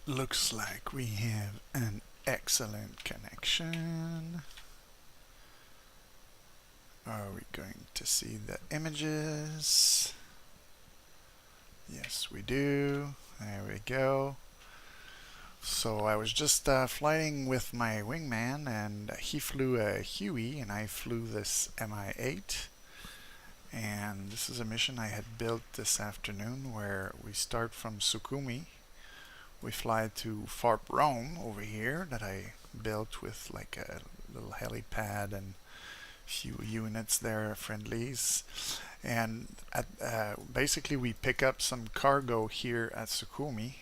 Looks like we have an excellent connection. Are we going to see the images? Yes, we do. There we go. So I was just flying with my wingman, and he flew a Huey and I flew this Mi-8. And this is a mission I had built this afternoon where we start from Sukhumi. We fly to FARP Rome over here that I built with like a little helipad and a few units there, friendlies. And basically we pick up some cargo here at Sukhumi,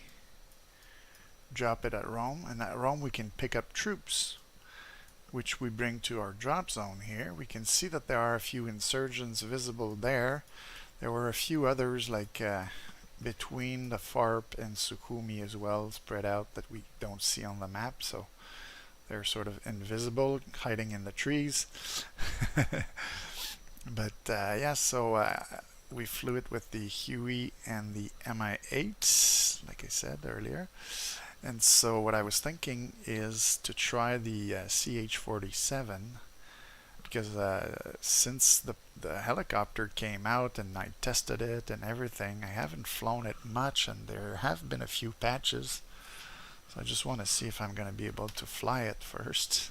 drop it at Rome, and at Rome we can pick up troops which we bring to our drop zone here. We can see that there are a few insurgents visible there. There were a few others like between the FARP and Sukhumi as well, spread out, that we don't see on the map, so they're sort of invisible, hiding in the trees. But yeah, so we flew it with the Huey and the Mi-8, like I said earlier. And so what I was thinking is to try the CH-47, because since the helicopter came out and I tested it and everything, I haven't flown it much, and there have been a few patches. So I just want to see if I'm going to be able to fly it first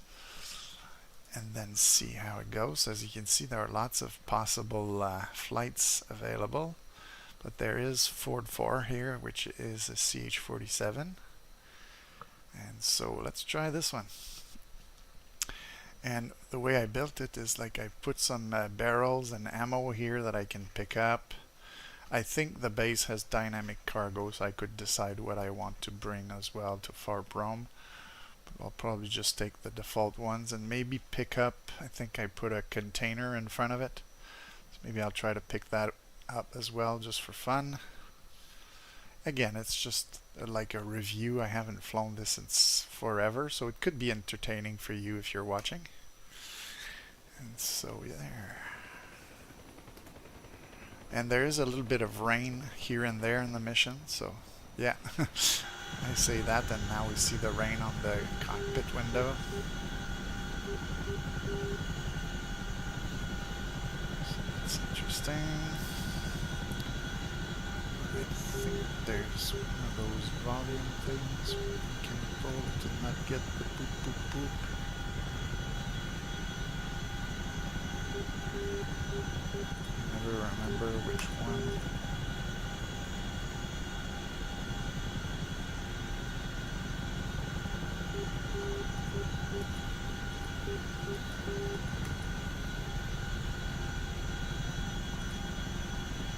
and then see how it goes. As you can see, there are lots of possible flights available, but there is Ford 4 here, which is a CH-47. And so let's try this one. And the way I built it is like I put some barrels and ammo here that I can pick up. I think the base has dynamic cargo, so I could decide what I want to bring as well to FARP Rome. But I'll probably just take the default ones and maybe pick up, I think I put a container in front of it. So maybe I'll try to pick that up as well, just for fun. Again, it's just like a review. I haven't flown this since forever, so it could be entertaining for you if you're watching. And so there. And there is a little bit of rain here and there in the mission, so yeah. I say that, and now we see the rain on the cockpit window. So that's interesting. I think there's one of those volume things we can pull to not get the boop boop boop. Never remember which one.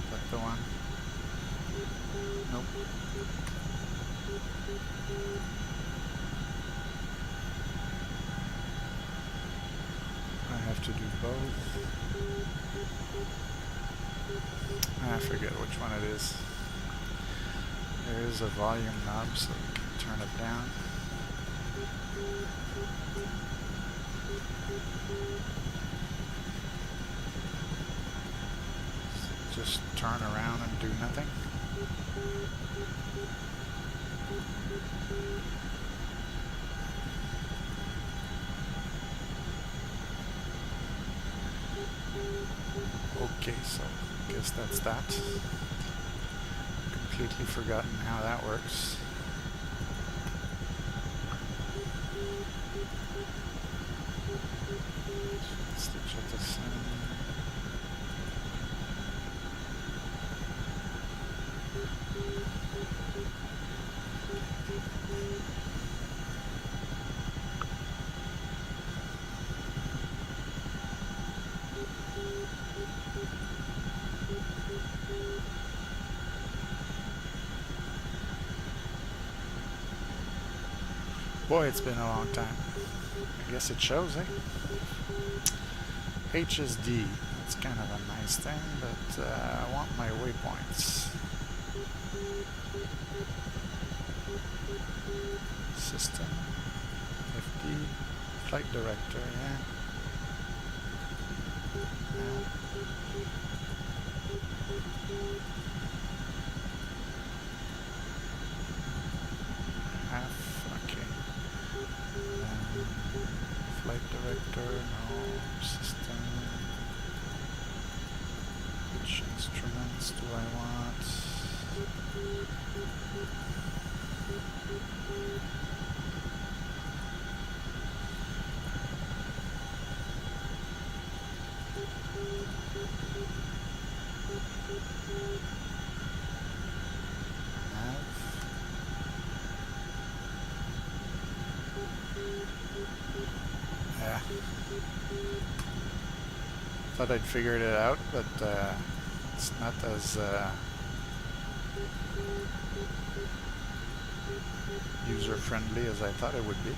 Is that the one? Nope. I have to do both. I forget which one it is. There is a volume knob, so you can turn it down. So just turn around and do nothing. Okay, so I guess that's that. Completely forgotten how that works. Stitch at the center. Boy, it's been a long time. I guess it shows, eh? HSD. That's kind of a nice thing, but I want my waypoints. System. FD. Flight director, yeah. helicopter, no. System. Which instruments do I want? Yeah. Thought I'd figured it out, but it's not as user-friendly as I thought it would be.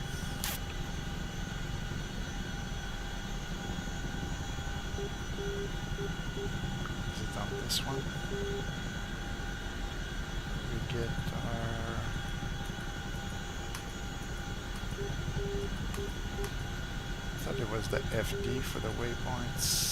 Is it on this one? We get our... I thought it was the FD for the waypoints.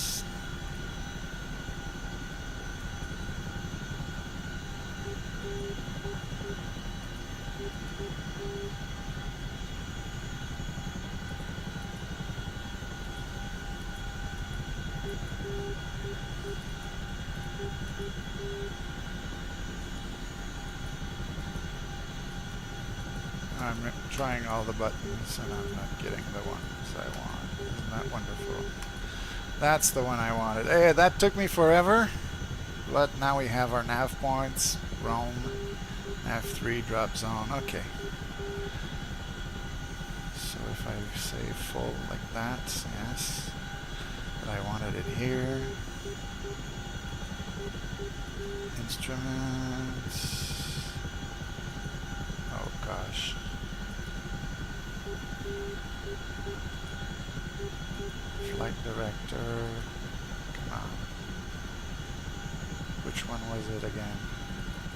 I'm trying all the buttons and I'm not getting the ones I want. Isn't that wonderful? That's the one I wanted. Hey, that took me forever, but now we have our nav points. Roam, nav3, drop zone. Okay. So if I say full like that, yes. But I wanted it here. Instruments. Oh gosh. Flight director. Come on. Which one was it again?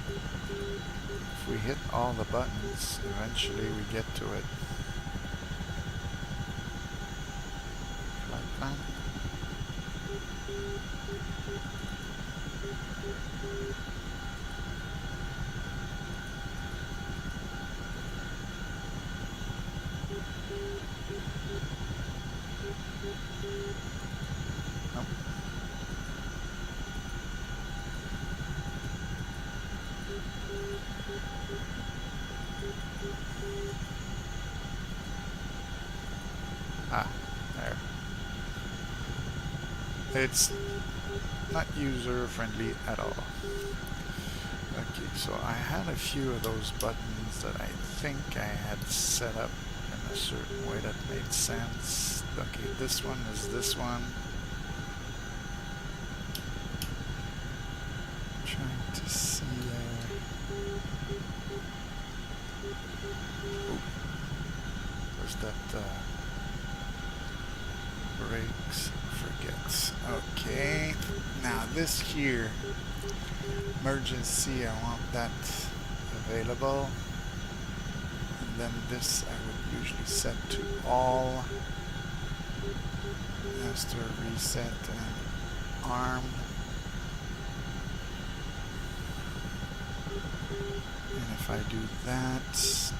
If we hit all the buttons, eventually we get to it. Flight plan. Nope. Ah, there. It's not user-friendly at all. Okay, so I had a few of those buttons that I think I had set up in a certain way that made sense. Okay, this one is this one. Trying to see was that brakes forgets. Okay, now this here, emergency, I want that available. And then this I would usually set to all. Master reset and arm. And if I do that, does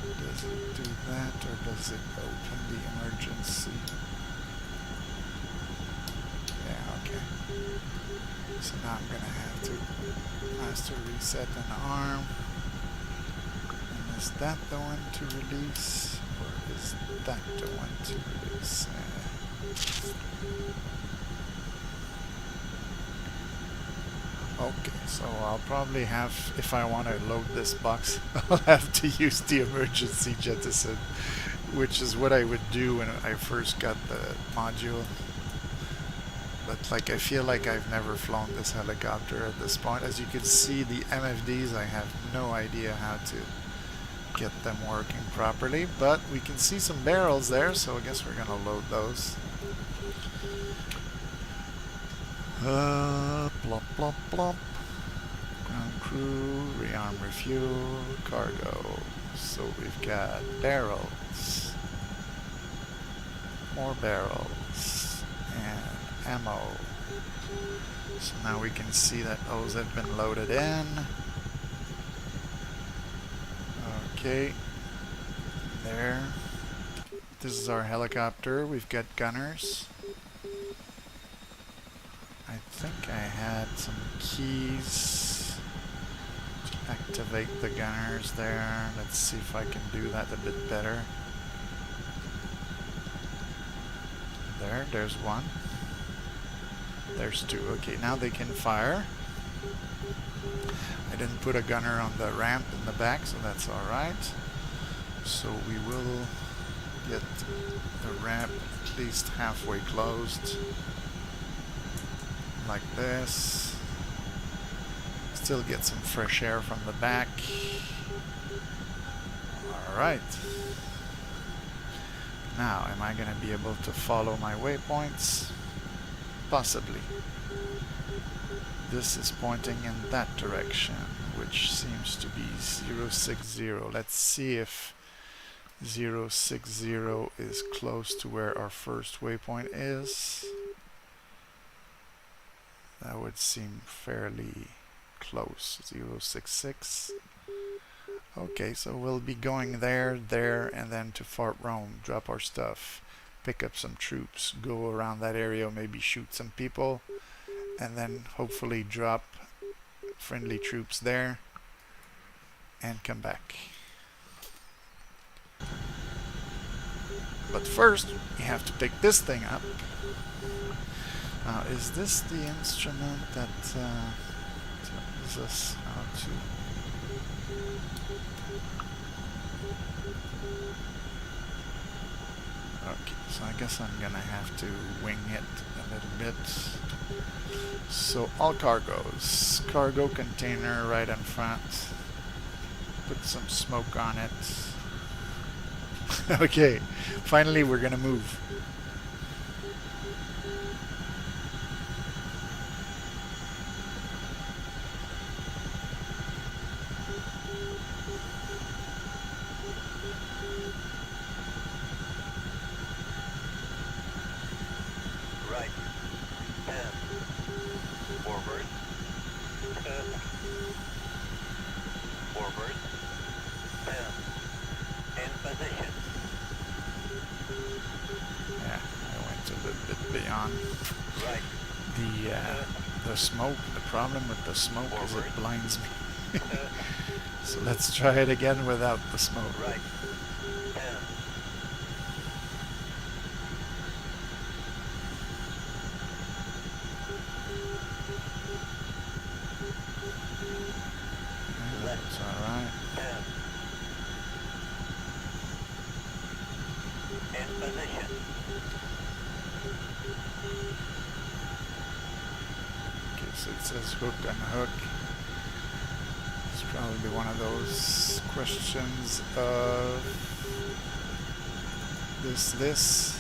it do that or does it open the emergency? Yeah, okay. So now I'm gonna have to master reset an arm. And is that the one to release? Or is that the one to release? Okay, so I'll probably have, if I want to load this box, I'll have to use the emergency jettison, which is what I would do when I first got the module. But like, I feel like I've never flown this helicopter at this point. As you can see, the MFDs, I have no idea how to get them working properly, but we can see some barrels there, so I guess we're gonna load those. Plop, plop, plop. Ground crew, rearm, refuel, cargo. So we've got barrels, more barrels, and ammo. So now we can see that those have been loaded in. Okay, there. This is our helicopter. We've got gunners. I think I had some keys to activate the gunners there. Let's see if I can do that a bit better. There's one. There's two. Okay, now they can fire. I didn't put a gunner on the ramp in the back, so that's alright. So we will get the ramp at least halfway closed. Like this. Still get some fresh air from the back. Alright. Now, am I going to be able to follow my waypoints? Possibly. This is pointing in that direction, which seems to be 060. Let's see if 060 is close to where our first waypoint is. That would seem fairly close. 066. Okay, so we'll be going there, and then to FARP Rome, drop our stuff, pick up some troops, go around that area, maybe shoot some people, and then hopefully drop friendly troops there and come back. But first, we have to pick this thing up. Now, is this the instrument that tells us how to... Okay, so I guess I'm gonna have to wing it a little bit. So all cargoes. Cargo container right in front. Put some smoke on it. Okay, finally we're gonna move. Right. 10. Forward. Forward. 10. In position. Yeah, I went a little bit beyond. Right. The smoke, the problem with the smoke is it blinds me. So let's try it again without the smoke. Right. 10. That's alright. 10. In position. Okay, so it says hook and hook. It's probably one of those questions of this.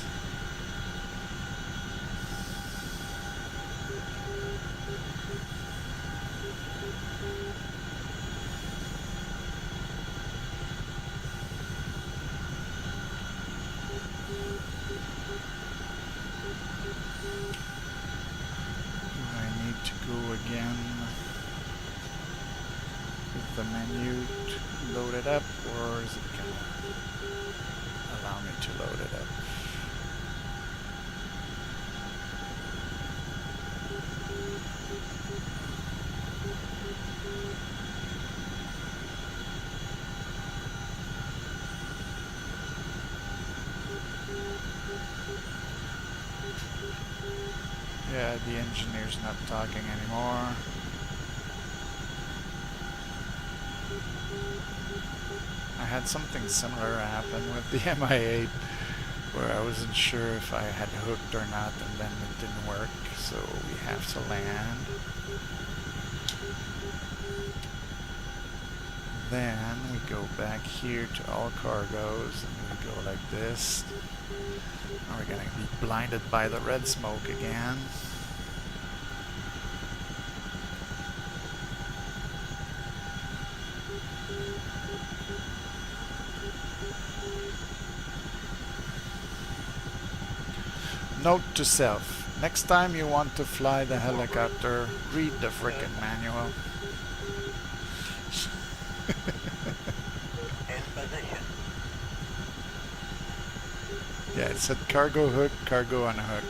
Go again with the menu to load it up, or is it going to allow me to load it up? Yeah, the engineer's not talking anymore. I had something similar happen with the Mi-8 where I wasn't sure if I had hooked or not, and then it didn't work, so we have to land. Then we go back here to all cargoes and we go like this. Now we're gonna be blinded by the red smoke again. Note to self, next time you want to fly the helicopter, read the frickin' manual. In position. Yeah, it said cargo hook, cargo unhooked.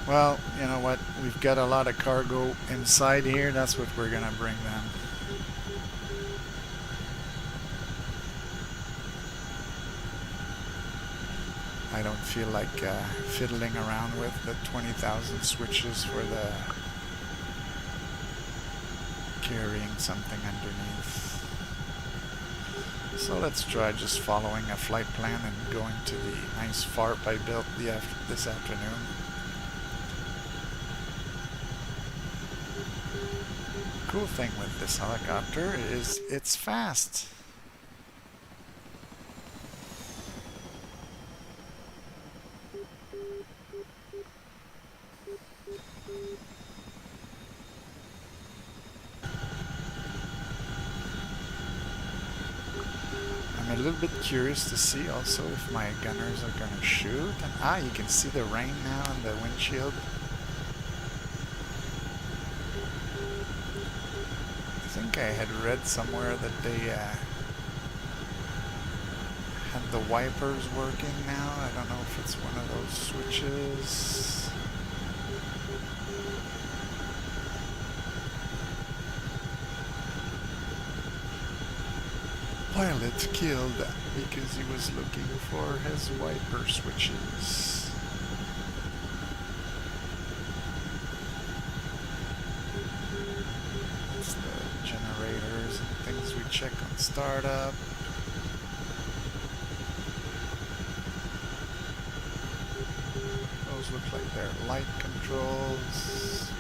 Well, you know what? We've got a lot of cargo inside here. That's what we're gonna bring them. I don't feel like fiddling around with the 20,000 switches for the carrying something underneath. So let's try just following a flight plan and going to the nice FARP I built this afternoon. Cool thing with this helicopter is it's fast. I'm a little bit curious to see also if my gunners are going to shoot. And you can see the rain now in the windshield. I think I had read somewhere that they had the wipers working now. I don't know if it's one of those switches. Pilot killed because he was looking for his wiper switches. It's the generators and things we check on startup. Those look like they're light controls.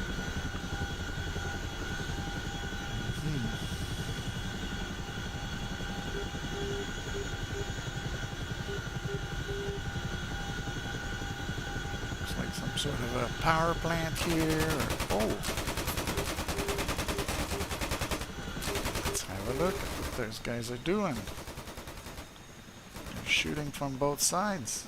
Looks like some sort of a power plant here. Oh! Let's have a look at what those guys are doing. They're shooting from both sides.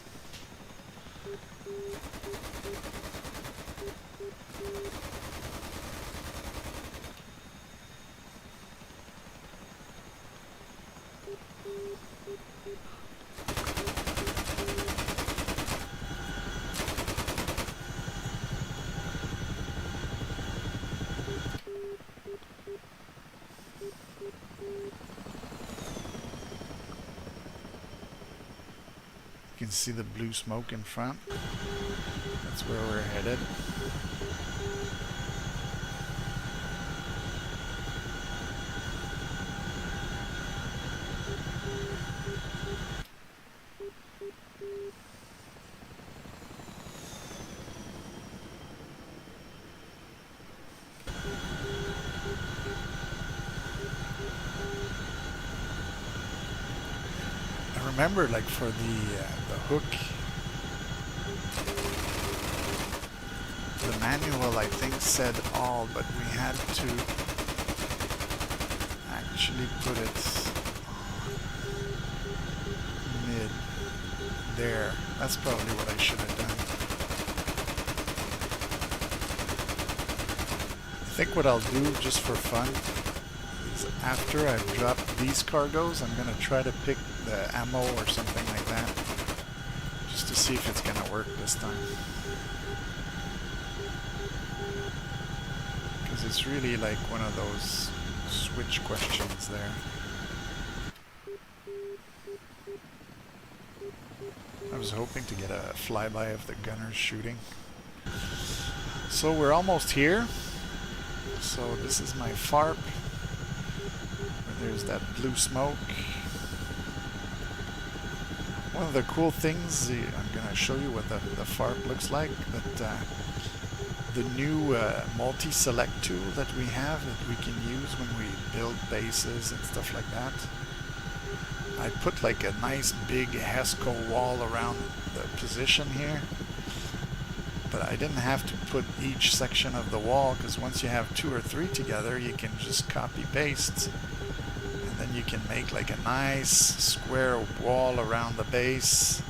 You can see the blue smoke in front. That's where we're headed. Remember, like for the hook, the manual I think said all, but we had to actually put it on mid there. That's probably what I should have done. I think what I'll do just for fun is after I've dropped these cargoes, I'm gonna try to pick the ammo or something like that, just to see if it's gonna work this time. Because it's really like one of those switch questions there. I was hoping to get a flyby of the gunners shooting. So we're almost here. So this is my FARP. There's that blue smoke. One of the cool things, I'm going to show you what the FARP looks like, but the new multi-select tool that we have that we can use when we build bases and stuff like that. I put like a nice big HESCO wall around the position here, but I didn't have to put each section of the wall, because once you have 2 or 3 together, you can just copy paste. Then you can make like a nice square wall around the base.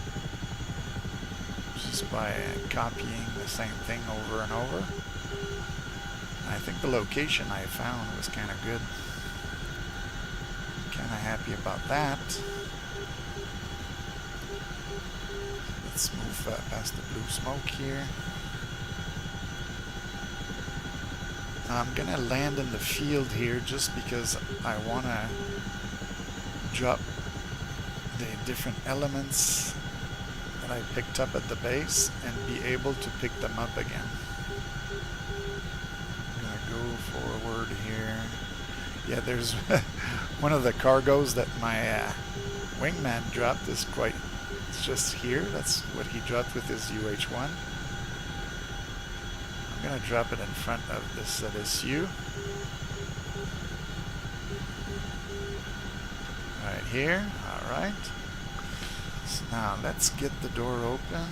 Just just by copying the same thing over and over. I think the location I found was kind of good. Kind of happy about that. Let's move past the blue smoke here. I'm gonna land in the field here just because I want to drop the different elements that I picked up at the base and be able to pick them up again. I'm gonna go forward here. Yeah, there's one of the cargoes that my wingman dropped is quite, it's just here. That's what he dropped with his UH-1. I'm gonna drop it in front of this U. Right here, alright. So now let's get the door open.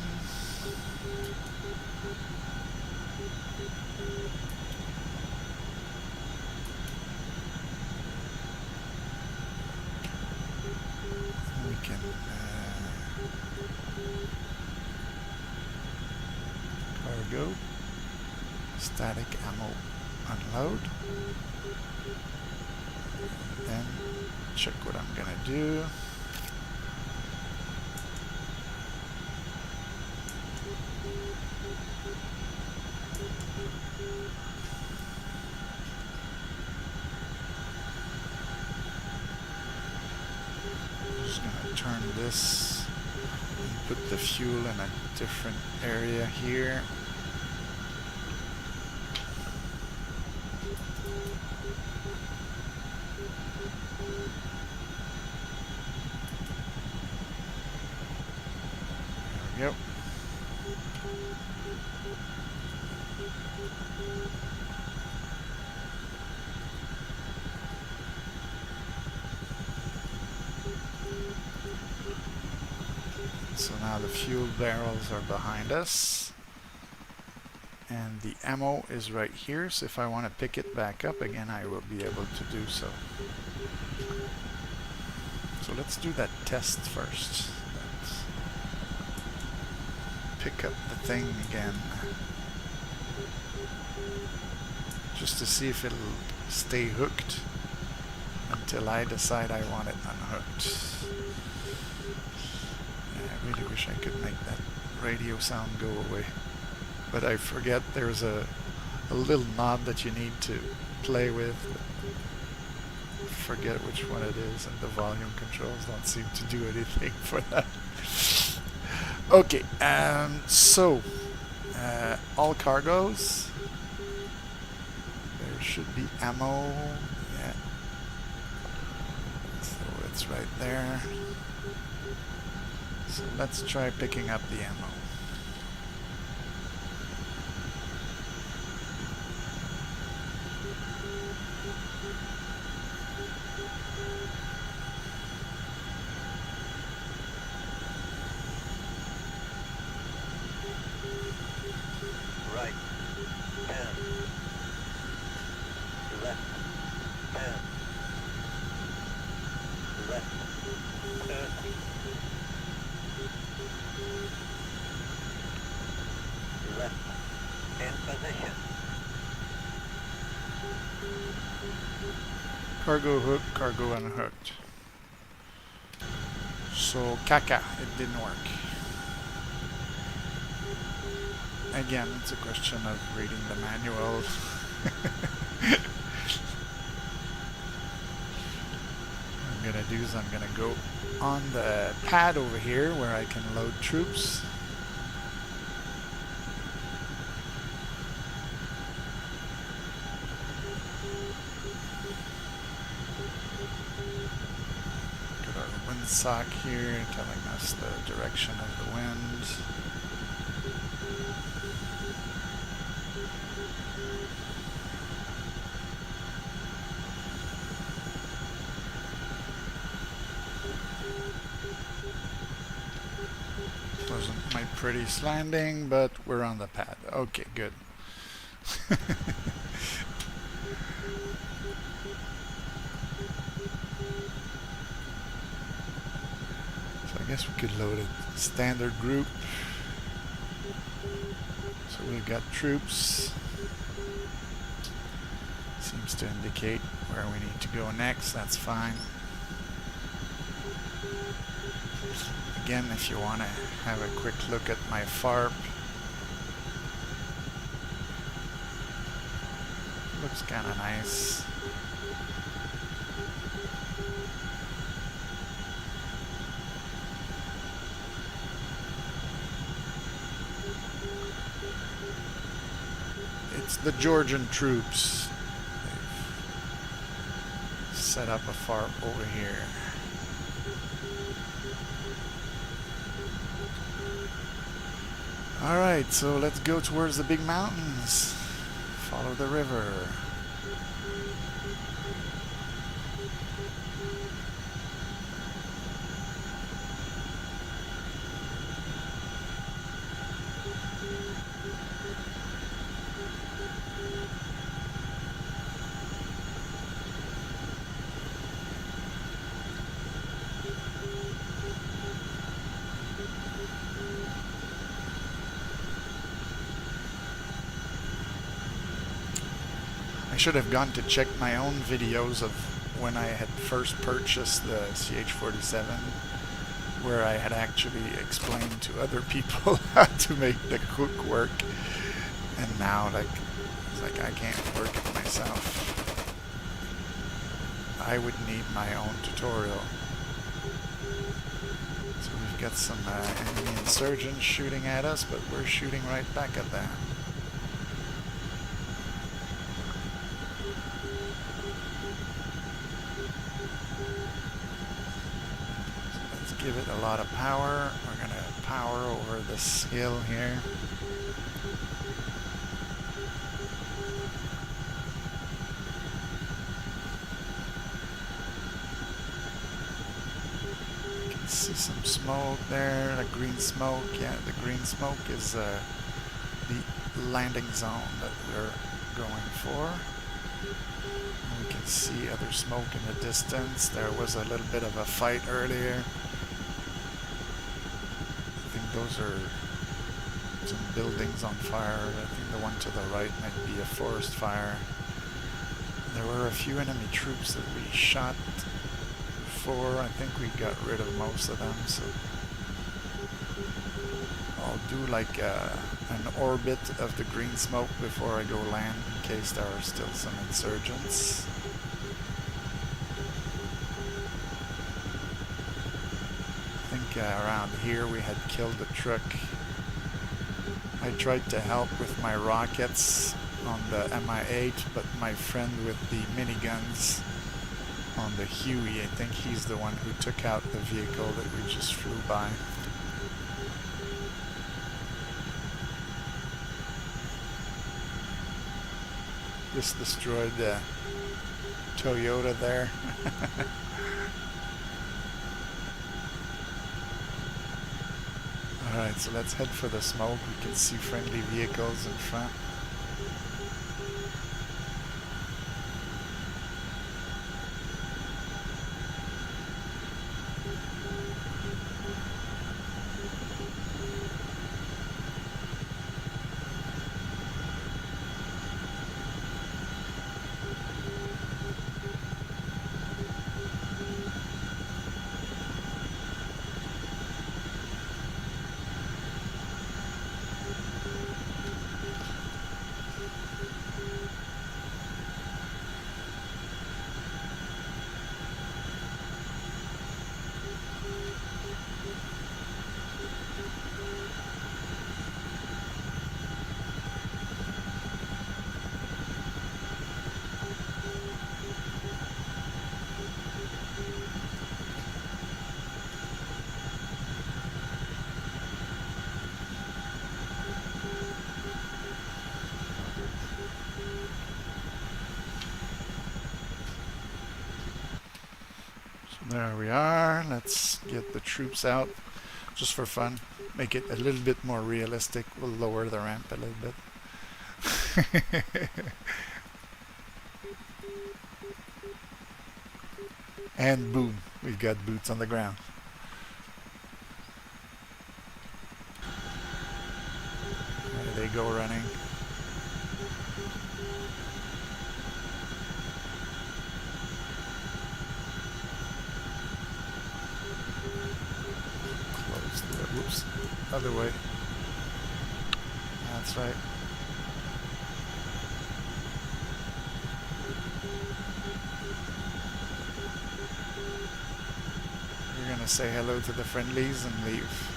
We can cargo, static ammo unload, then check what I'm gonna do. Just gonna turn this and put the fuel in a different area here. Yep. So now the fuel barrels are behind us and the ammo is right here, so if I want to pick it back up again I will be able to do so. So let's do that test first. Let's pick up the thing again just to see if it'll stay hooked until I decide I want it unhooked. I really wish I could make that radio sound go away, but I forget there's a little knob that you need to play with. Forget which one it is, and the volume controls don't seem to do anything for that. Okay, so all cargoes, there should be ammo. Yeah, so it's right there. So let's try picking up the ammo. Right 10, left 10, left 30, left in position, Cargo hooked, cargo unhooked. So caca, it didn't work. Again, it's a question of reading the manual. What I'm gonna do is I'm gonna go on the pad over here where I can load troops. Got our windsock here telling us the direction of the wind. Wasn't my prettiest landing, but we're on the pad. Okay, good. So I guess we could load a standard group. we've got troops. Seems to indicate where we need to go next. That's fine. Again, if you want to have a quick look at my FARP, looks kind of nice. It's the Georgian troops. They've set up a FARP over here. Alright, so let's go towards the big mountains. Follow the river. I should have gone to check my own videos of when I had first purchased the CH-47, where I had actually explained to other people how to make the cook work, and now it's like I can't work it myself. I would need my own tutorial. So we've got some enemy insurgents shooting at us, but we're shooting right back at them. Give it a lot of power. We're going to power over this hill here. You can see some smoke there, the green smoke. Yeah, the green smoke is the landing zone that we're going for. And we can see other smoke in the distance. There was a little bit of a fight earlier. Those are some buildings on fire. I think the one to the right might be a forest fire. There were a few enemy troops that we shot before. I think we got rid of most of them, so I'll do like an orbit of the green smoke before I go land in case there are still some insurgents. Around here we had killed a truck. I tried to help with my rockets on the Mi-8, but my friend with the miniguns on the Huey, I think he's the one who took out the vehicle that we just flew by. This destroyed the Toyota there. Alright, so let's head for the smoke. We can see friendly vehicles in front. There we are. Let's get the troops out just for fun. Make it a little bit more realistic. We'll lower the ramp a little bit. And boom, we've got boots on the ground. There they go running. Close the, whoops, other way. That's right. We're gonna say hello to the friendlies and leave.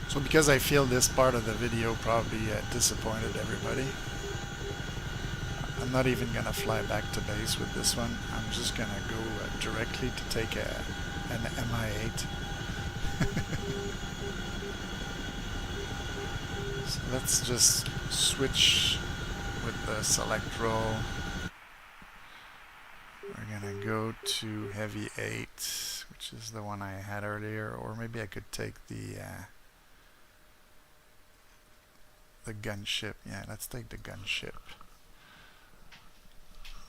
So because I feel this part of the video probably disappointed everybody, I'm not even going to fly back to base with this one. I'm just going to go directly to take an MI8. So let's just switch with the select roll. We're going to go to Heavy 8, which is the one I had earlier, or maybe I could take the gunship. Yeah, let's take the gunship.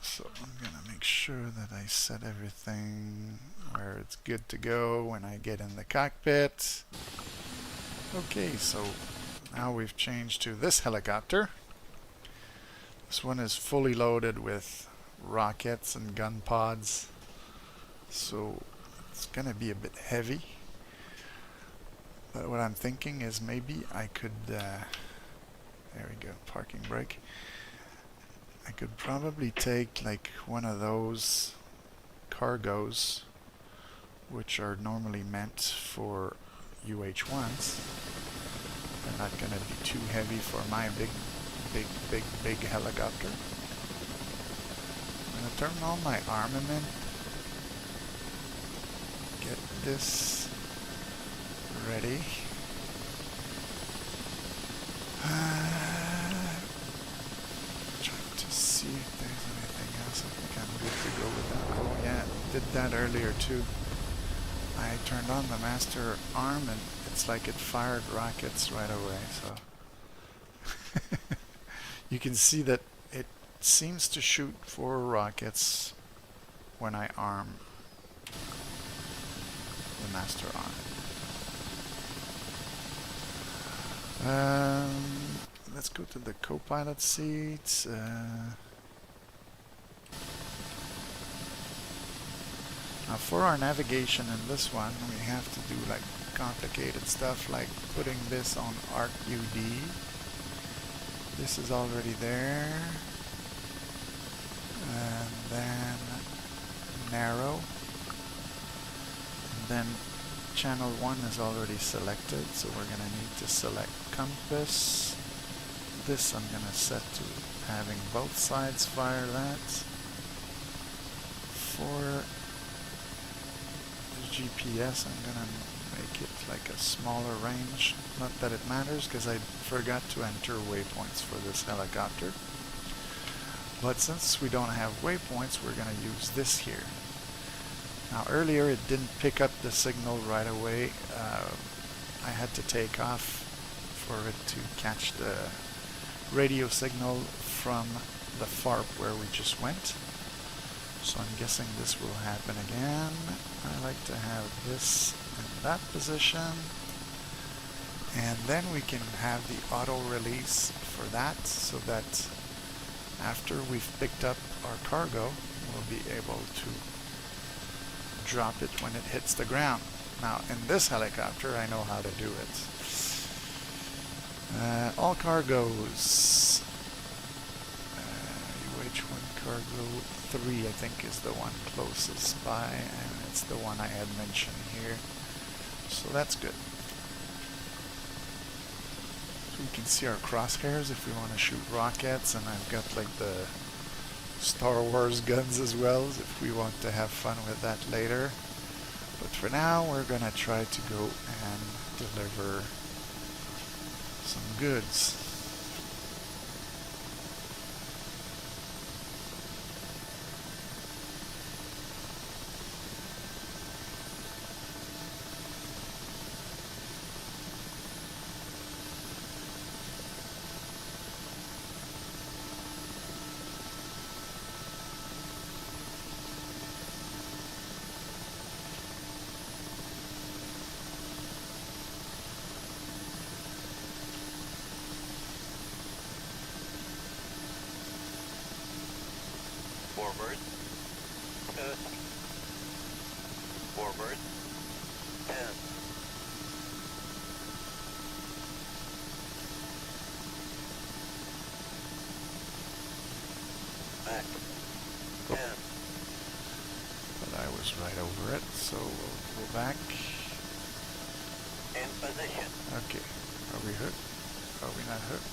So I'm gonna make sure that I set everything where it's good to go when I get in the cockpit. Okay, so now we've changed to this helicopter. This one is fully loaded with rockets and gun pods, so it's gonna be a bit heavy. But what I'm thinking is maybe I could there we go, parking brake. I could probably take like one of those cargos, which are normally meant for UH-1s. They're not going to be too heavy for my big helicopter. I'm going to turn on my armament. Get this ready. Trying to see if there's anything else. I think I'm good to go with that. Oh yeah, did that earlier too. I turned on the master arm and it's like it fired rockets right away. So you can see that it seems to shoot 4 rockets when I arm the master arm. Let's go to the co-pilot seat. Now for our navigation in this one, we have to do like complicated stuff like putting this on ARC-UD. This is already there. And then narrow. And then channel 1 is already selected, so we're going to need to select compass. This I'm going to set to having both sides fire that. For the GPS, I'm going to make it like a smaller range. Not that it matters, because I forgot to enter waypoints for this helicopter. But since we don't have waypoints, we're going to use this here. Now earlier it didn't pick up the signal right away. I had to take off for it to catch the radio signal from the FARP where we just went. So I'm guessing this will happen again. I like to have this in that position. And then we can have the auto release for that, so that after we've picked up our cargo, we'll be able to drop it when it hits the ground. Now in this helicopter I know how to do it. All cargoes, UH-1 cargo 3 I think is the one closest by, and it's the one I had mentioned here, so that's good. So we can see our crosshairs if we want to shoot rockets, and I've got like the Star Wars guns as well, if we want to have fun with that later. But for now, we're gonna try to go and deliver some goods. Forward. 30. Forward. 10. Back. 10. But I was right over it, so we'll go back. In position. Okay. Are we hooked? Are we not hooked?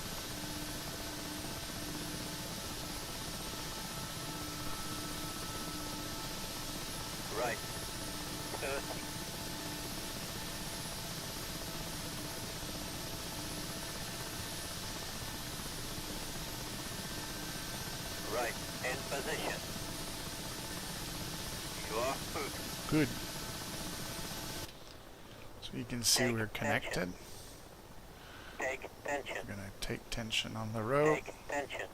Right. 30. Right. In position. You are hooked. Good. So you can see Take we're connected. Take tension. We're gonna take tension on the rope, Take tension.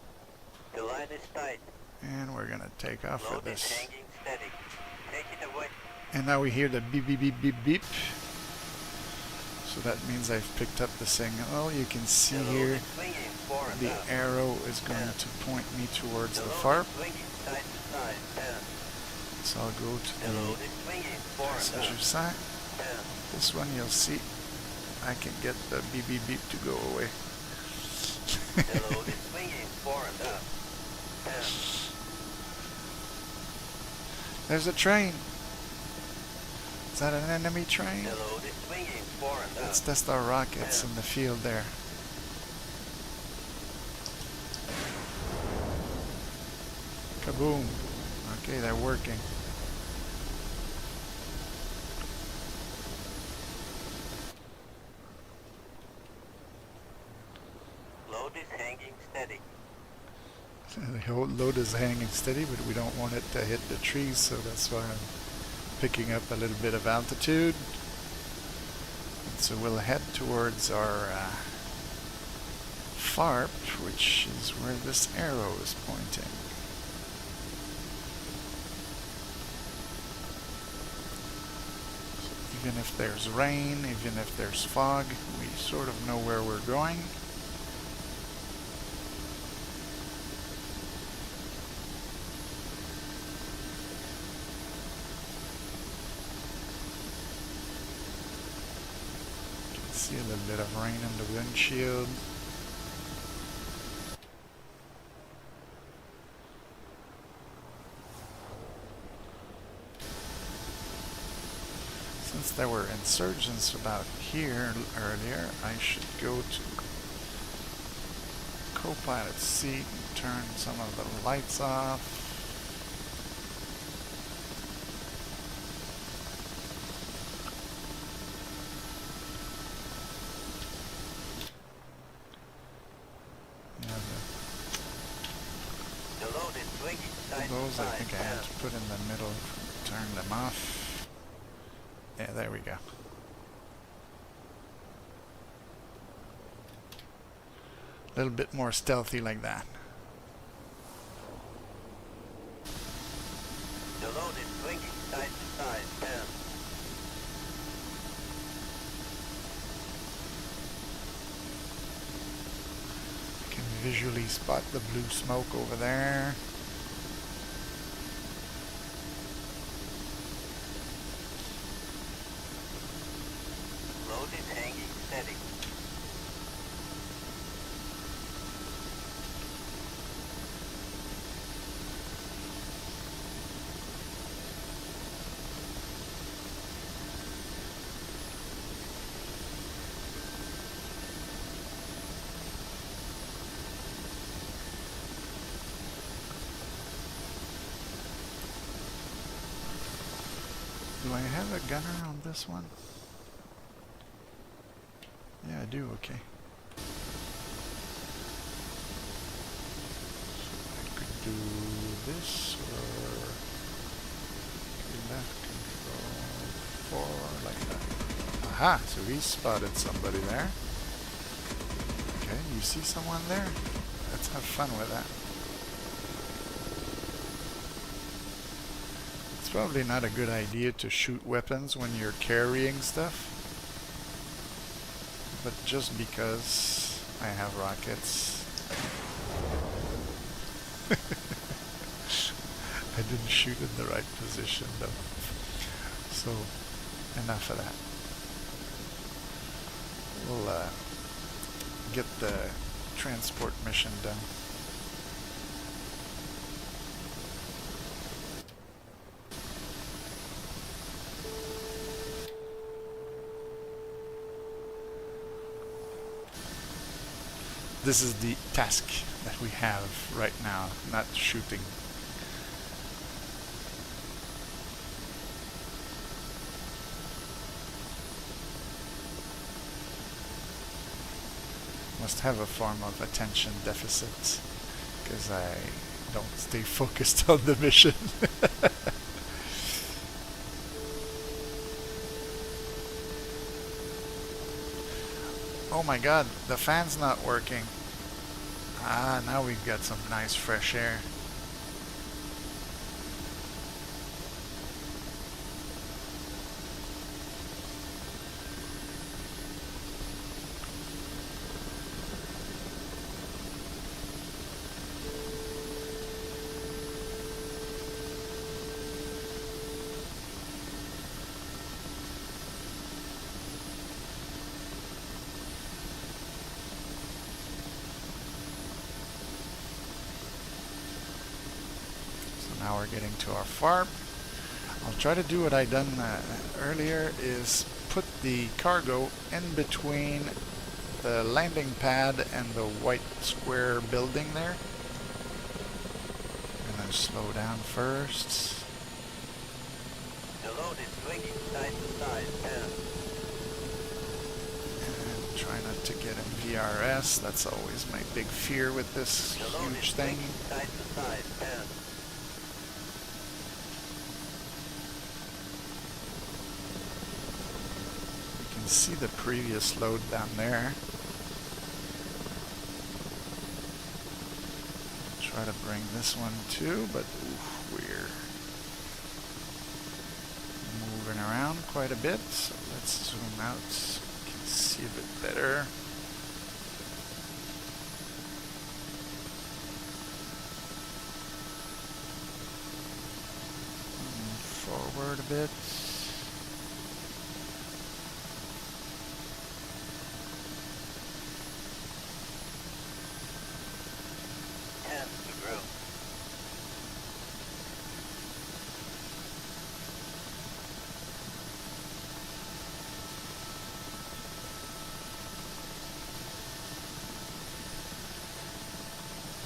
The line is tight. and we're gonna take off with Load is this. hanging steady. Take it away. And now we hear the beep beep beep beep beep. So that means I've picked up the signal. You can see The load here is swinging fore and the aft. arrow is going to point me towards The the load FARP. is swinging side to side. 10. So I'll go to The load the is swinging fore and passenger aft. side. 10. This one you'll see I can get the beep beep beep to go away. The load is swinging fore and aft. 10. There's a train. Is that an enemy train? The load is swinging fore and Let's aft. test our rockets in the field there. Kaboom. Okay, they're working. Load is hanging steady. The whole load is hanging steady, but we don't want it to hit the trees, so that's why I'm picking up a little bit of altitude. And so we'll head towards our FARP, which is where this arrow is pointing. So even if there's rain, even if there's fog, we sort of know where we're going. See a little bit of rain in the windshield. Since there were insurgents about here earlier, I should go to co-pilot seat and turn some of the lights off. The load is swinging side to Those I side. think I have 10. to put in the middle, turn them off. Yeah, there we go. A little bit more stealthy like that. The load is swinging side to side. 10. Can visually spot the blue smoke over there. Load is hanging steady. do I have a gunner on this one? Yeah, I do, okay. I could do this or left control 4 like that. Aha! So he spotted somebody there. Okay, you see someone there? Let's have fun with that. It's probably not a good idea to shoot weapons when you're carrying stuff. But just because I have rockets, I didn't shoot in the right position though. So, enough of that. We'll get the transport mission done. This is the task that we have right now, not shooting. Must have a form of attention deficit, because I don't stay focused on the mission. Oh my god, the fan's not working. Ah, now we've got some nice fresh air. Now we're getting to our FARP. I'll try to do what I done earlier, is put the cargo in between the landing pad and the white square building there. I'm gonna slow down first. The load is swinging side to side And try not to get in VRS. That's always my big fear with this huge thing. Side to side See the previous load down there. Try to bring this one too, but oof, we're moving around quite a bit, so let's zoom out so we can see a bit better. Move forward a bit.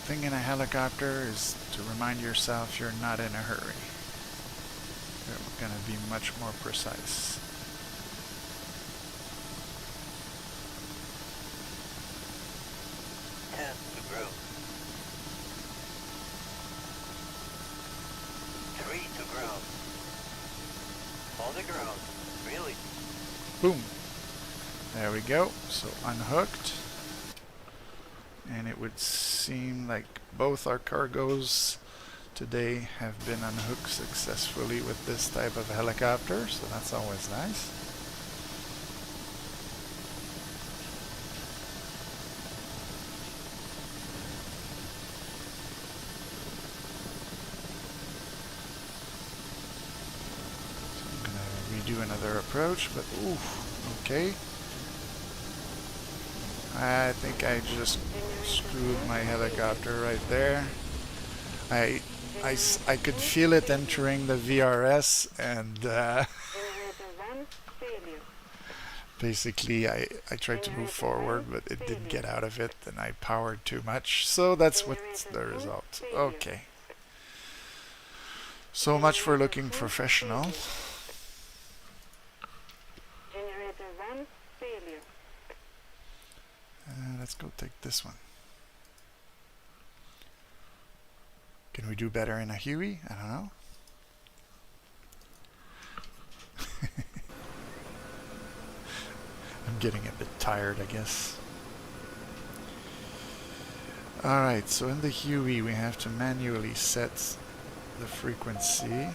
Thing in a helicopter is to remind yourself you're not in a hurry. You're going to be much more precise. to grow. 3 to grow. On the ground. Really? Boom. There we go. So unhooked. And it would seem like both our cargoes today have been unhooked successfully with this type of helicopter, so that's always nice. So I'm gonna redo another approach, but ooh, okay. I think I just screwed my helicopter right there. I could feel it entering the VRS, and basically I tried to move forward, but it didn't get out of it, and I powered too much. So that's what's the result. Okay. So much for looking professional. Plan failure. Let's go take this one. Can we do better in a Huey? I don't know. I'm getting a bit tired, I guess. Alright, so in the Huey we have to manually set the frequency.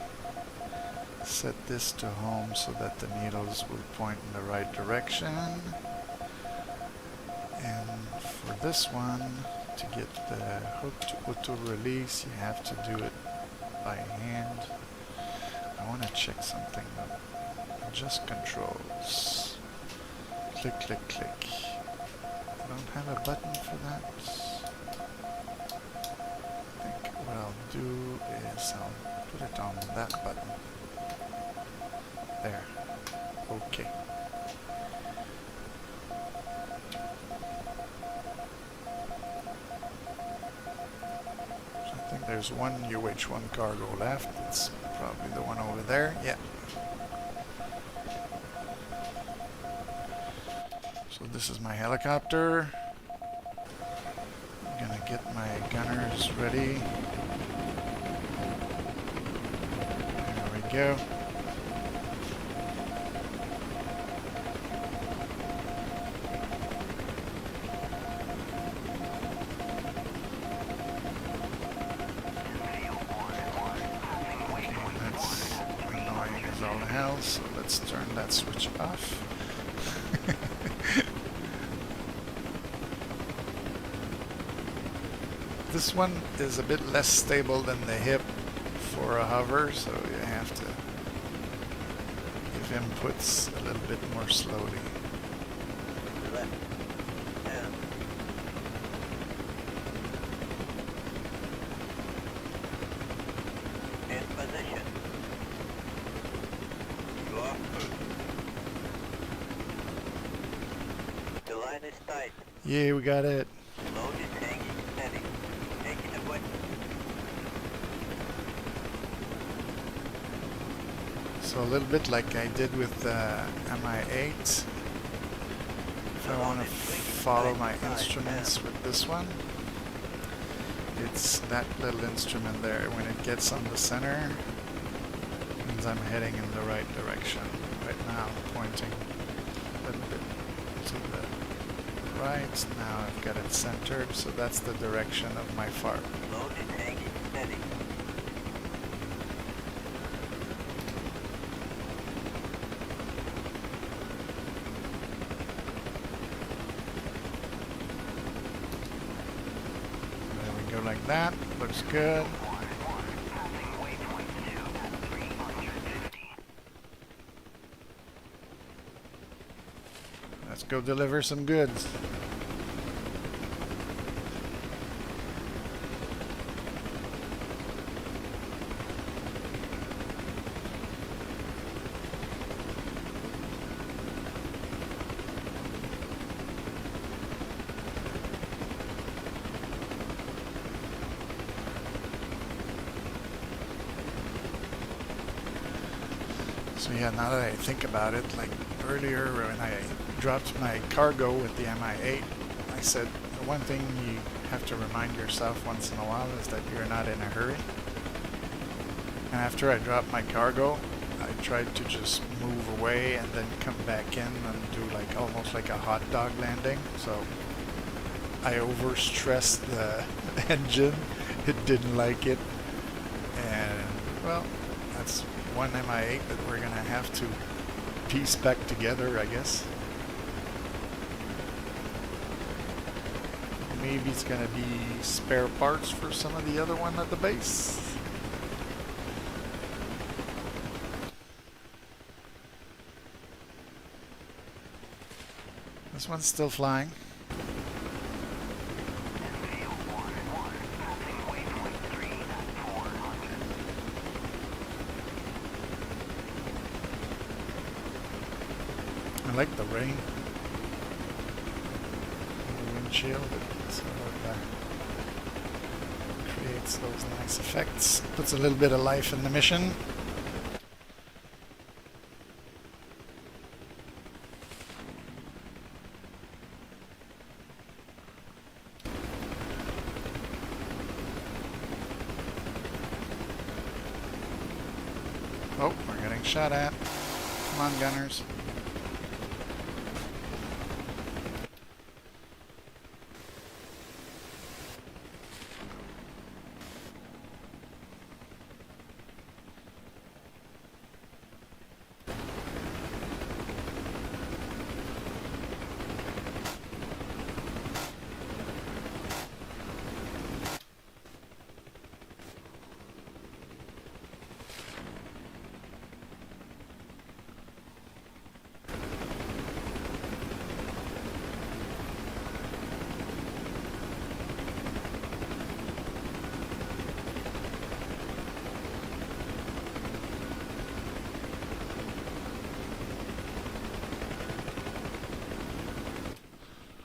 Set this to home so that the needles will point in the right direction. And for this one, to get the hook to auto release, you have to do it by hand. I want to check something though. Adjust controls. Click, click, click. I don't have a button for that. I think what I'll do is I'll put it on that button. There. Okay. So I think there's one UH-1 cargo left. It's probably the one over there. Yeah. So this is my helicopter. I'm gonna get my gunners ready. There we go. So let's turn that switch off. This one is a bit less stable than the hip for a hover, so you have to give inputs a little bit more slowly. Left. 10. In position. The line is tight. Yeah, we got it. Load is hanging steady. Taking away. So a little bit like I did with the MI8. If I want to follow my instruments with this one, it's that little instrument there. When it gets on the center, it means I'm heading in the right direction. Right now, pointing a little bit to the right. Now I've got it centered, so that's the direction of my FARP. Load is hanging steady. There we go, like that. Looks good. Let's go deliver some goods. So yeah, now that I think about it, like earlier when I dropped my cargo with the MI8, I said the one thing you have to remind yourself once in a while is that you're not in a hurry. And after I dropped my cargo, I tried to just move away and then come back in and do like almost like a hot dog landing. So I overstressed the engine. It didn't like it. And well, that's one MI8 that we're gonna have to piece back together, I guess. Maybe it's gonna be spare parts for some of the other one at the base. This one's still flying. I like the rain. The windshield, it sort of creates those nice effects. Puts a little bit of life in the mission. shot at. Come on, gunners.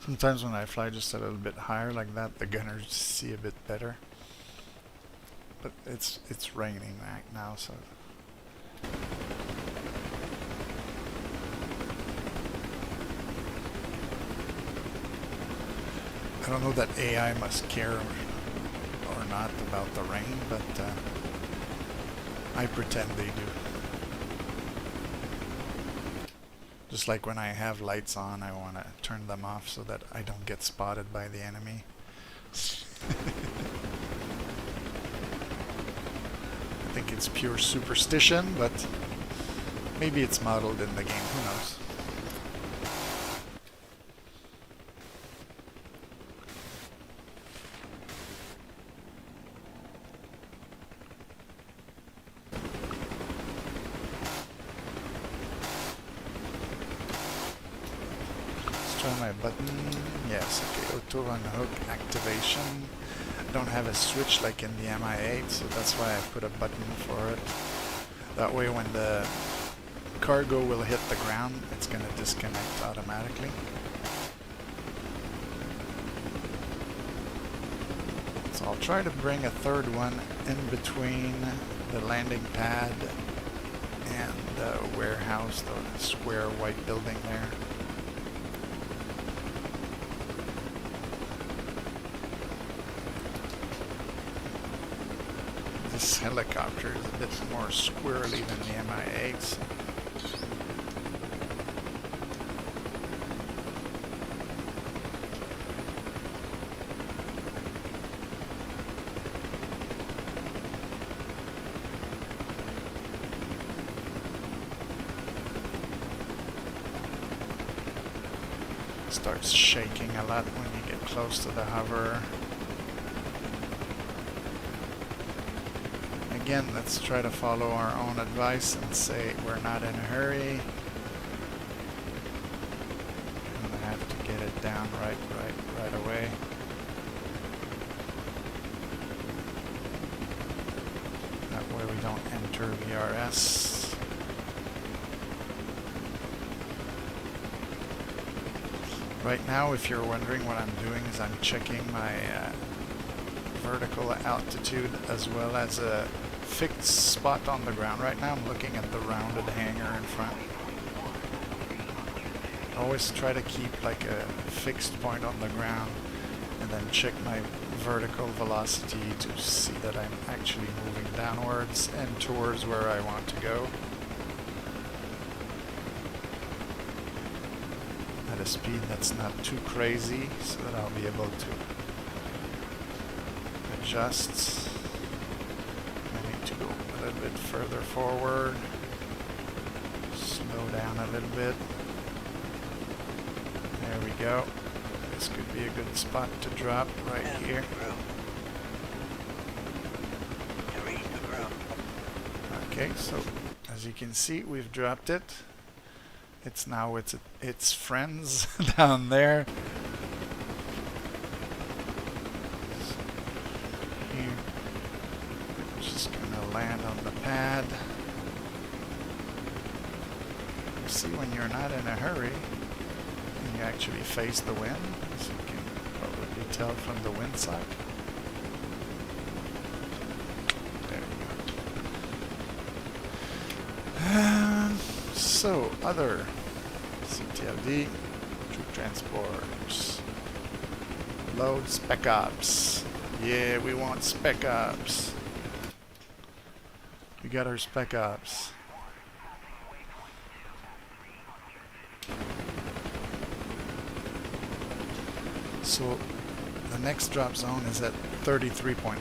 Sometimes when I fly just a little bit higher like that, the gunners see a bit better. But it's raining right now, so I don't know that AI must care or not about the rain, but I pretend they do. Just like when I have lights on, I want to turn them off so that I don't get spotted by the enemy. I think it's pure superstition, but maybe it's modeled in the game, who knows. My button, yes, okay, auto run hook activation. I don't have a switch like in the Mi-8, so that's why I put a button for it. That way when the cargo will hit the ground, it's going to disconnect automatically. So I'll try to bring a third one in between the landing pad and the warehouse, the square white building there. This helicopter is a bit more squirrely than the Mi-8s. Starts shaking a lot when you get close to the hover. Again, let's try to follow our own advice and say we're not in a hurry. I'm gonna have to get it down right away. That way we don't enter VRS. Right now, if you're wondering, what I'm doing is I'm checking my vertical altitude as well as a fixed spot on the ground. Right now I'm looking at the rounded hangar in front. Always try to keep like a fixed point on the ground and then check my vertical velocity to see that I'm actually moving downwards and towards where I want to go. At a speed that's not too crazy so that I'll be able to adjust. To go a little bit further forward, slow down a little bit. There we go. This could be a good spot to drop right here. Okay, so as you can see, we've dropped it. It's now with its friends down there. Land on the pad. You see, when you're not in a hurry and you actually face the wind, as you can probably tell from the wind side. There you go. So, other CTLD, troop transports, load spec ops. Yeah, we want spec ops. We got our spec ops. So the next drop zone is at 33.1.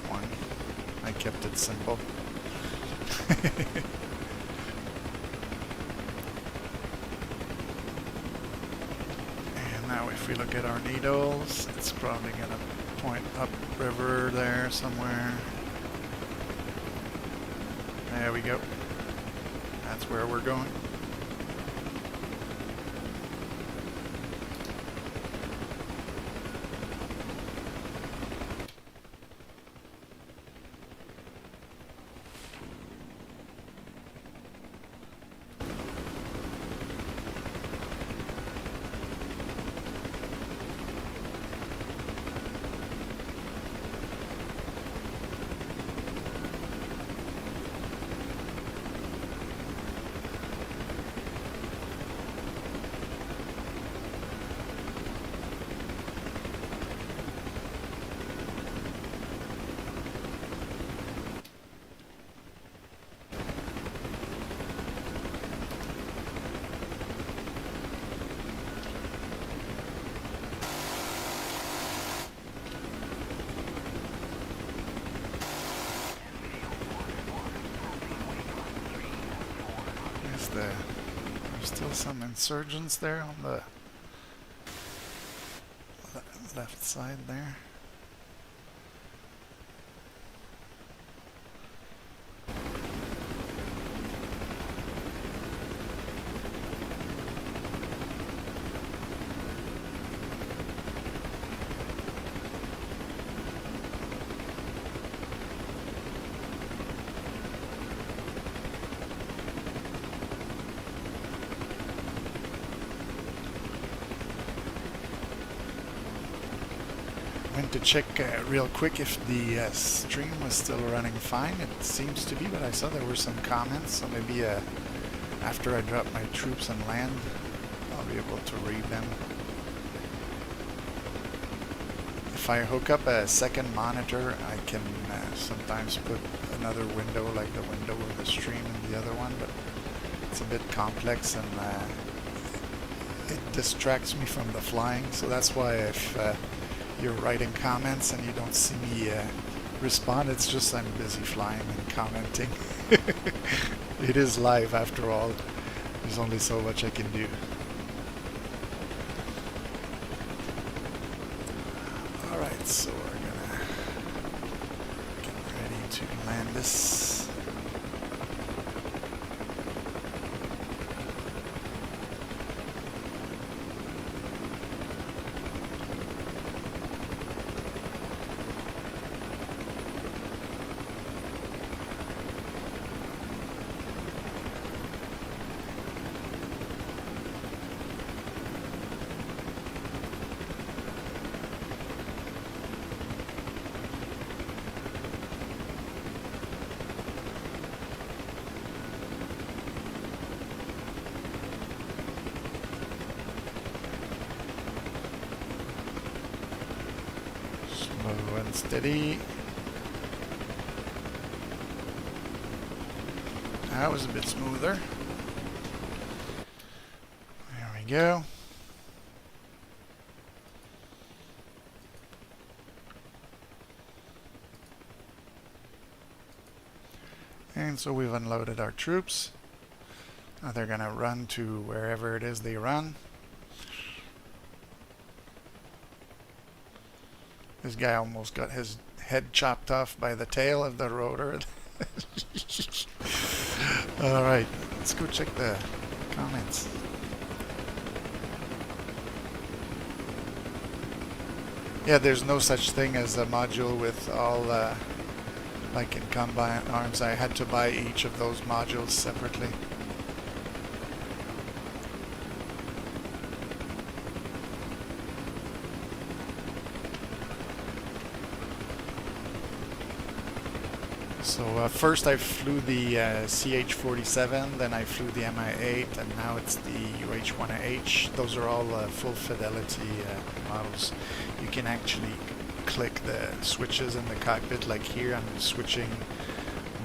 I kept it simple. And now if we look at our needles, it's probably going to point upriver there somewhere. There we go. That's where we're going. There's still some insurgents there on the left side there. Went to check real quick if the stream was still running fine. It seems to be, but I saw there were some comments, so maybe after I drop my troops and land, I'll be able to read them. If I hook up a second monitor, I can sometimes put another window, like the window of the stream in the other one, but it's a bit complex and it distracts me from the flying, so that's why if you're writing comments and you don't see me respond, it's just I'm busy flying and commenting. It is live after all. There's only so much I can do. Alright, so we're gonna get ready to land this. Slow and steady. That was a bit smoother. There we go. And so we've unloaded our troops. Now they're gonna run to wherever it is they run. This guy almost got his head chopped off by the tail of the rotor. Alright, let's go check the comments. Yeah, there's no such thing as a module with all, like in Combat Arms, I had to buy each of those modules separately. So first I flew the CH-47, then I flew the Mi-8, and now it's the UH-1H. Those are all full fidelity models. You can actually click the switches in the cockpit, like here I'm switching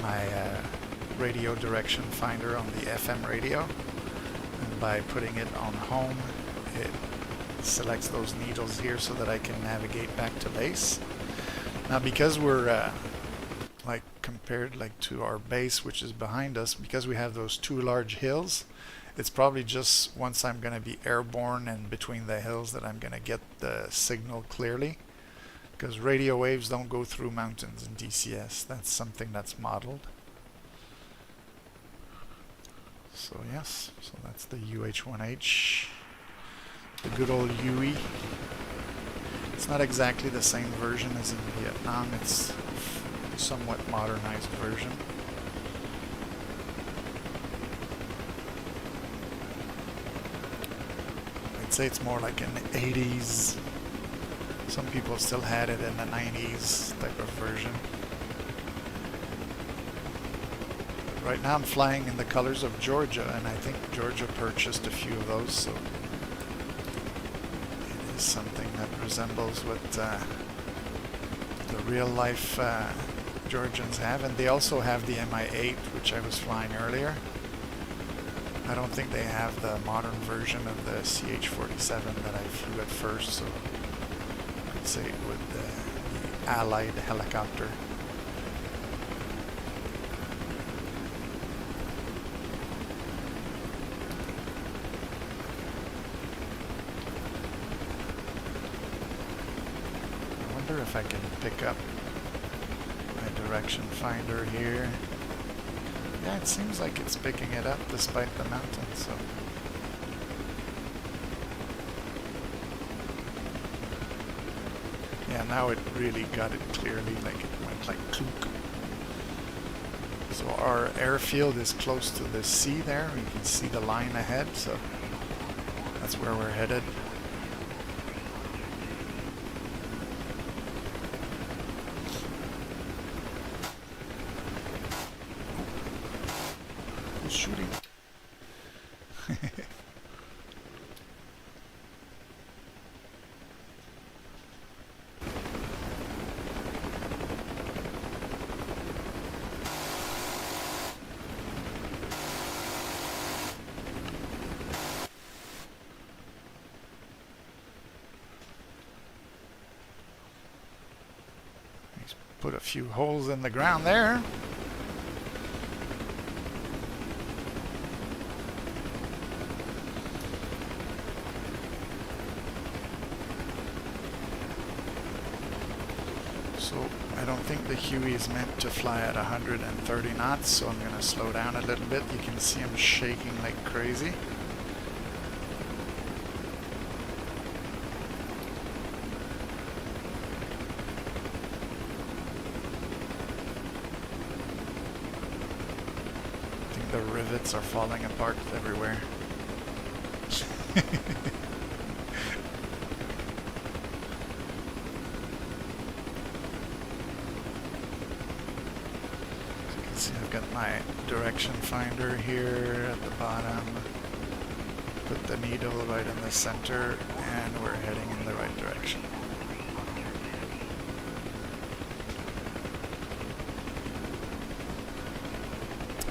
my radio direction finder on the FM radio, and by putting it on home it selects those needles here so that I can navigate back to base. Now because we're like compared like to our base, which is behind us, because we have those two large hills, it's probably just once I'm going to be airborne and between the hills that I'm going to get the signal clearly, because radio waves don't go through mountains in DCS. That's something that's modeled. So yes, so that's the UH-1H, the good old UE. It's not exactly the same version as in Vietnam, it's a somewhat modernized version. I'd say it's more like an 80s, some people still had it in the 90s type of version. Right now I'm flying in the colors of Georgia, and I think Georgia purchased a few of those, so it is something that resembles what the real life Georgians have. And they also have the Mi-8, which I was flying earlier. I don't think they have the modern version of the CH-47 that I flew at first, so I'd say it would the Allied helicopter. If I can pick up my direction finder here. Yeah, it seems like it's picking it up despite the mountain, so. Yeah, now it really got it clearly, like it went like clunk. So our airfield is close to the sea there. You can see the line ahead, so that's where we're headed. Shooting. He's put a few holes in the ground there. So I don't think the Huey is meant to fly at 130 knots, so I'm going to slow down a little bit. You can see I'm shaking like crazy. I think the rivets are falling apart everywhere. See, I've got my direction finder here at the bottom. Put the needle right in the center, and we're heading in the right direction.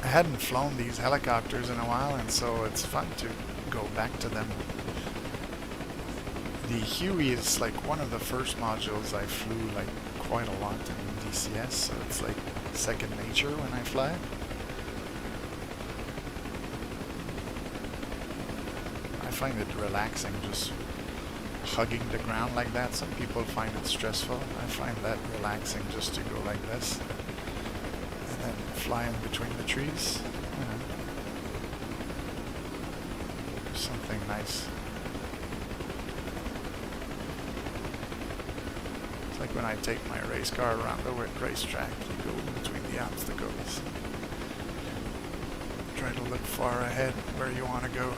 I hadn't flown these helicopters in a while, and so it's fun to go back to them. The Huey is like one of the first modules I flew like quite a lot in DCS, so it's like second nature when I fly. I find it relaxing just hugging the ground like that. Some people find it stressful. I find that relaxing just to go like this and then fly in between the trees. You know, something nice. It's like when I take my race car around the racetrack, you go between the obstacles. Try to look far ahead where you want to go.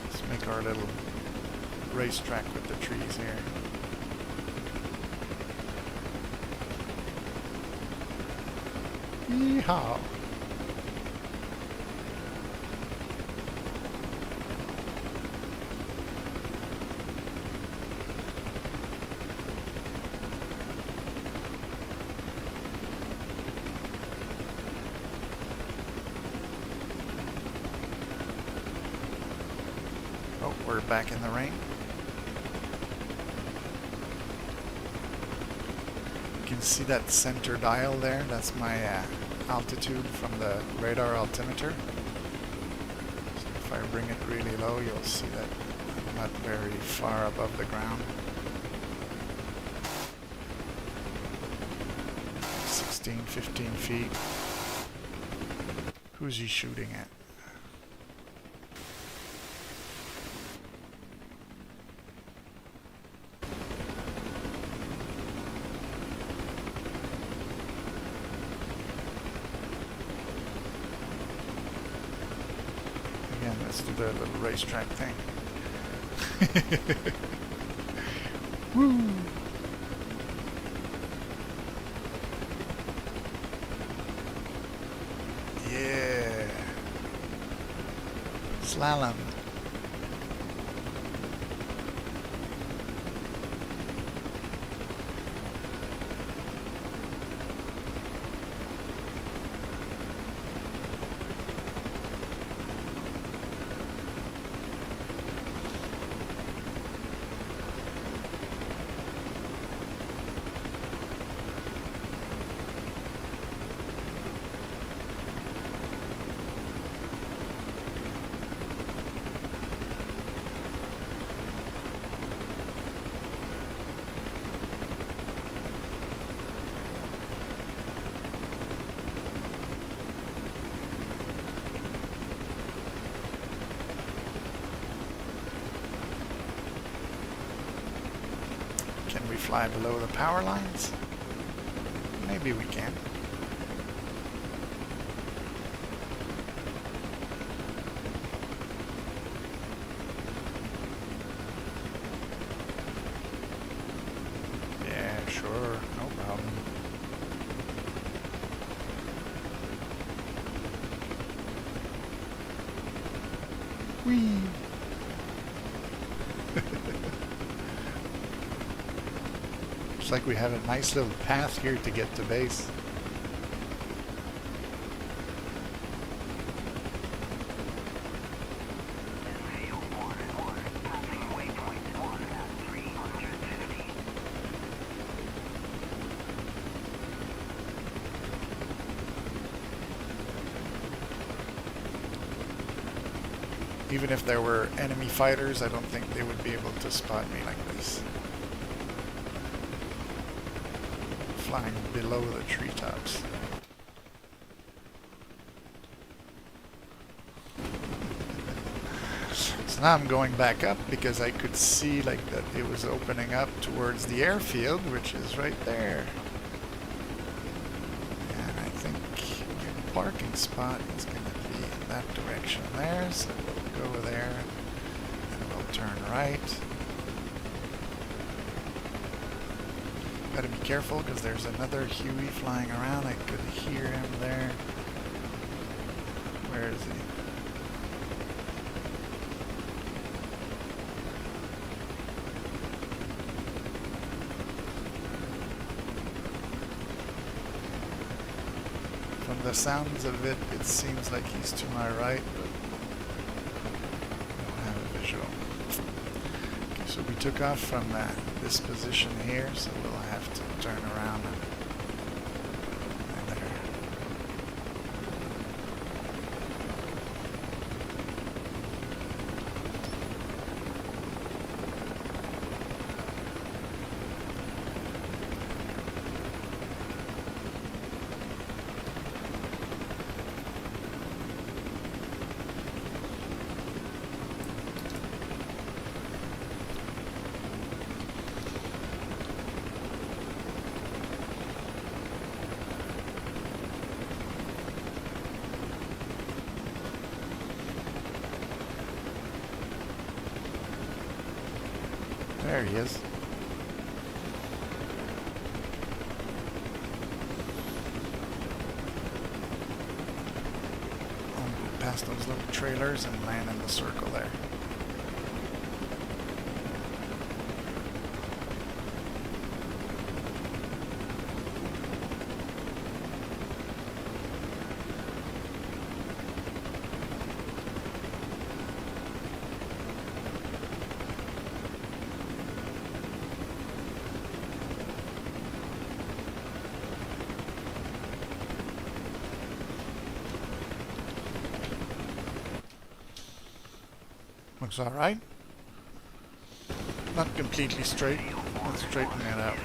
Let's make our little racetrack with the trees here. Yeehaw! Oh, we're back in the rain. You can see that center dial there. That's my altitude from the radar altimeter. So if I bring it really low, you'll see that I'm not very far above the ground. 16, 15 feet. Who's he shooting at? Again, let's do the little racetrack thing. Woo! Yeah! Slalom. Can we fly below the power lines? Maybe we can. Yeah, sure, no problem. Whee! Looks like we have a nice little path here to get to base. Even if there were enemy fighters, I don't think they would be able to spot me like this. Flying below the treetops. So now I'm going back up because I could see like that it was opening up towards the airfield, which is right there. And I think the parking spot is going to be in that direction there, so we'll go there and we'll turn right. Gotta be careful because there's another Huey flying around. I could hear him there. Where is he? From the sounds of it, it seems like he's to my right, but I don't have a visual. Okay, so we took off from this position here, so we'll have to turn around and there. There he is. I'll go past those little trailers and land in the circle there. Looks alright. Not completely straight. Let's straighten it out.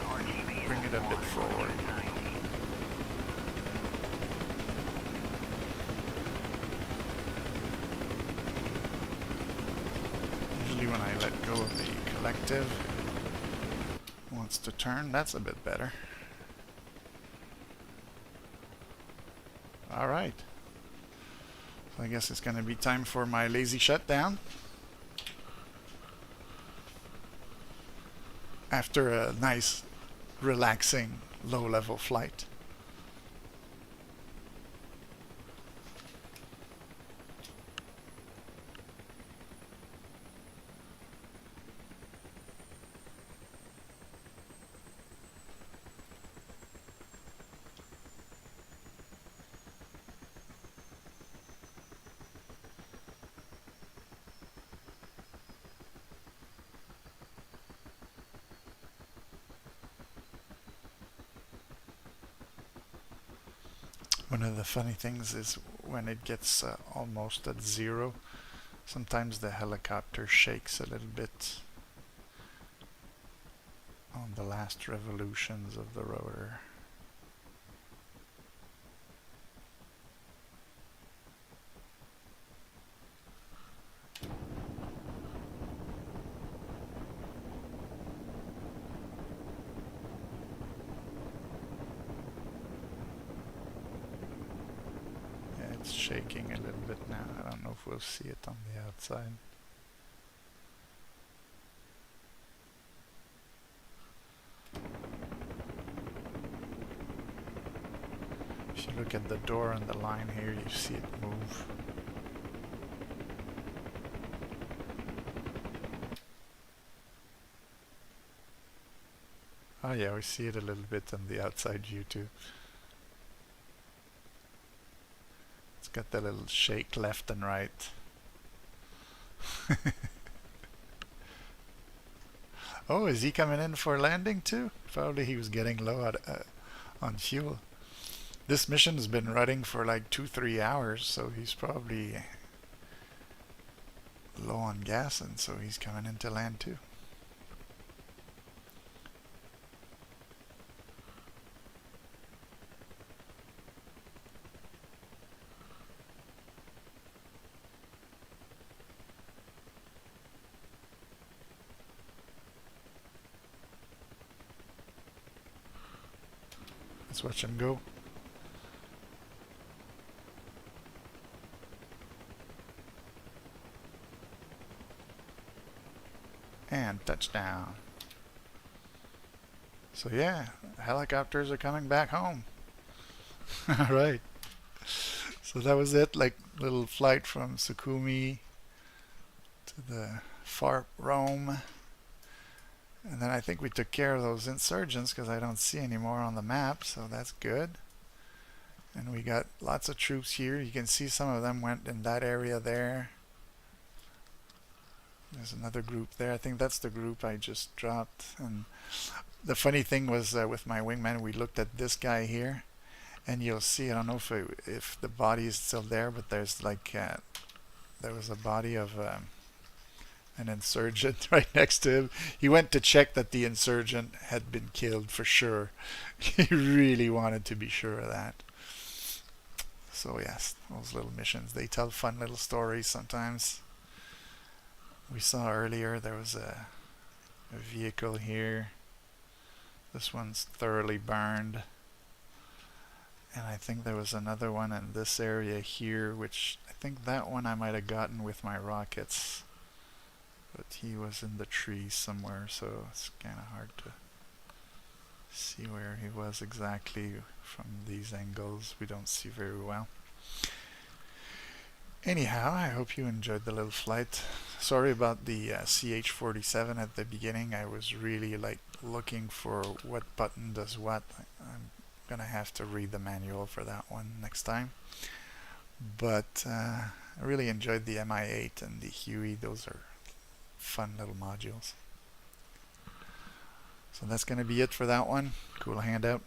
Bring it a bit forward. Usually when I let go of the collective, it wants to turn. That's a bit better. Alright. So I guess it's going to be time for my lazy shutdown. After a nice, relaxing, low-level flight. One of the funny things is when it gets almost at 0, sometimes the helicopter shakes a little bit on the last revolutions of the rotor. It's shaking a little bit now. I don't know if we'll see it on the outside. If you look at the door and the line here, you see it move. Oh yeah, we see it a little bit on the outside view too. Got the little shake left and right. Oh, is he coming in for landing too? Probably he was getting low on fuel. This mission has been running for like 2-3 hours, so he's probably low on gas, and so he's coming in to land too. Let's watch him go. And touchdown. So yeah, helicopters are coming back home. Alright. So that was it, like little flight from Sukhumi to the FARP Rome. And then I think we took care of those insurgents because I don't see any more on the map, so that's good. And we got lots of troops here. You can see some of them went in that area there. There's another group there. I think that's the group I just dropped. And the funny thing was with my wingman, we looked at this guy here, and you'll see, I don't know if the body is still there, but there's like, there was a body of an insurgent right next to him. He went to check that the insurgent had been killed for sure. He really wanted to be sure of that. So yes, those little missions, they tell fun little stories sometimes. We saw earlier there was a vehicle here. This one's thoroughly burned. And I think there was another one in this area here, which I think that one I might have gotten with my rockets. But he was in the trees somewhere, so it's kind of hard to see where he was exactly from these angles. We don't see very well. Anyhow, I hope you enjoyed the little flight. Sorry about the CH-47 at the beginning. I was really like looking for what button does what. I'm gonna have to read the manual for that one next time. But I really enjoyed the MI8 and the Huey. Those are fun little modules. So that's going to be it for that one. Cool handout.